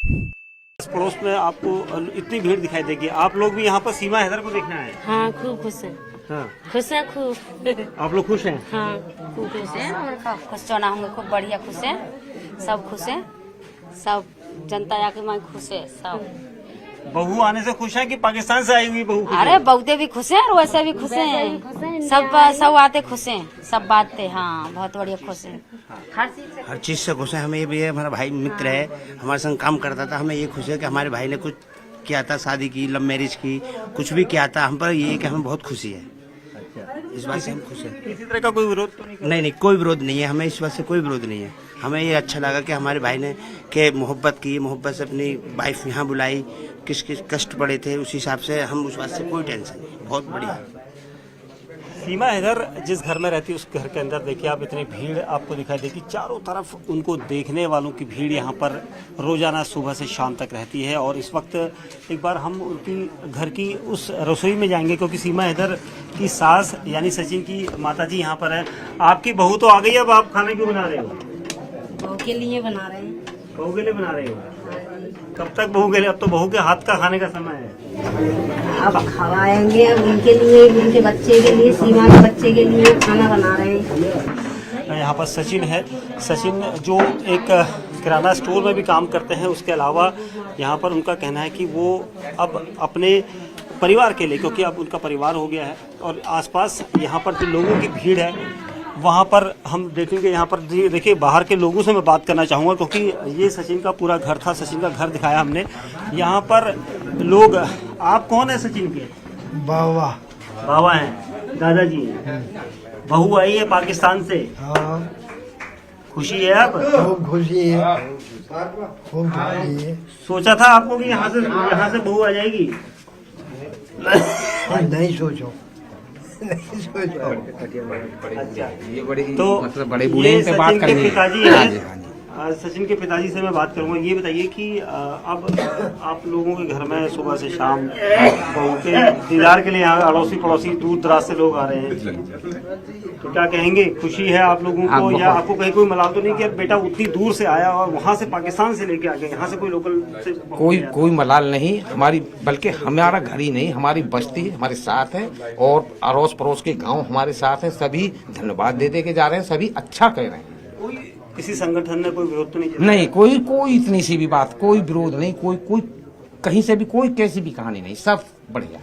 पड़ोस में आपको इतनी भीड़ दिखाई देगी, आप लोग भी यहाँ पर सीमा हैदर को देखना है। हाँ खूब खुश है। हाँ खुश है खूब। आप लोग खुश हैं? हाँ खूब खुश है। खुश चौना हम खूब बढ़िया खुश है, सब खुश है, सब जनता आके मैं खुश है सब। बहू आने से खुश है कि पाकिस्तान से आई हुई बहू? अरे बहुते भी खुश है और वैसे भी खुश है, सब आते खुश है, सब बातें। हाँ बहुत बढ़िया खुश है, हर चीज़ से खुश है। हमें ये भी है, हमारा भाई मित्र है, हमारे संग काम करता था। हमें ये खुश है कि हमारे भाई ने कुछ किया था, शादी की, लव मैरिज की, कुछ भी किया था। हम पर ये है कि हमें बहुत खुशी है, इस बात से हम खुश हैं। किसी तरह का कोई विरोध तो नहीं? नहीं, कोई विरोध नहीं है, हमें इस बात से कोई विरोध नहीं है। हमें ये अच्छा लगा कि हमारे भाई ने के मोहब्बत की, मोहब्बत से अपनी वाइफ यहाँ बुलाई, किस किस कष्ट पड़े थे उस हिसाब से हम उस बात से कोई टेंशन नहीं, बहुत बढ़िया। सीमा हैदर जिस घर में रहती है उस घर के अंदर देखिए आप, इतनी भीड़ आपको दिखाई देगी, चारों तरफ उनको देखने वालों की भीड़ यहाँ पर रोजाना सुबह से शाम तक रहती है। और इस वक्त एक बार हम उनकी घर की उस रसोई में जाएंगे, क्योंकि सीमा हैदर की सास यानी सचिन की माता जी यहाँ पर है। आपकी बहू तो आ गई, अब आप खाने क्यों बना रहे हो? बहू के लिए बना रहे हैं। बहू के लिए बना रहे हो? कब तक बहू के लिए? अब तो बहू के हाथ का खाने का समय है। अब खवाएंगे, अब उनके लिए, उनके बच्चे के लिए, सीमा के बच्चे के लिए खाना बना रहे हैं। यहाँ पर सचिन है, सचिन जो एक किराना स्टोर में भी काम करते हैं, उसके अलावा यहाँ पर उनका कहना है कि वो अब अपने परिवार के लिए, क्योंकि अब उनका परिवार हो गया है और आसपास यहाँ पर जो लोगों की भीड़ है वहाँ पर हम देखेंगे। यहाँ पर देखिए बाहर के लोगों से मैं बात करना चाहूँगा, क्योंकि ये सचिन का पूरा घर था, सचिन का घर दिखाया हमने। यहाँ पर लोग, आप कौन है सचिन के? बाबा। बाबा हैं, दादाजी हैं। बहू आई है पाकिस्तान से? हाँ खुशी है आप? खूब खुशी है, खूब खुशी है। सोचा था आपको कि यहाँ से बहू आ जाएगी? नहीं सोचो, नहीं सोचो। अच्छा, ये बड़ी तो मतलब बड़े बूढ़े ये पे बात सचिन के करनी है। पिताजी हाँ हैं। जी, हाँ जी। सचिन के पिताजी से मैं बात करूंगा। ये बताइए कि अब आप लोगों के घर में सुबह से शाम बहू के दीदार के लिए यहाँ अड़ोसी पड़ोसी दूर दराज से लोग आ रहे हैं, तो क्या कहेंगे? खुशी है आप लोगों को, या आपको कहीं कोई मलाल तो नहीं कि बेटा उतनी दूर से आया और वहाँ से पाकिस्तान से लेके आ गए, यहाँ से कोई लोकल से? कोई मलाल नहीं हमारी, बल्कि हमारा घर ही नहीं, हमारी बस्ती हमारे साथ है और अड़ोस पड़ोस के गांव हमारे साथ हैं। सभी धन्यवाद दे के जा रहे हैं, सभी अच्छा कह रहे हैं। किसी संगठन ने कोई विरोध तो नहीं? नहीं, कोई इतनी सी भी बात, कोई विरोध नहीं, कोई कहीं से भी कोई कैसी भी कहानी नहीं, सब बढ़िया।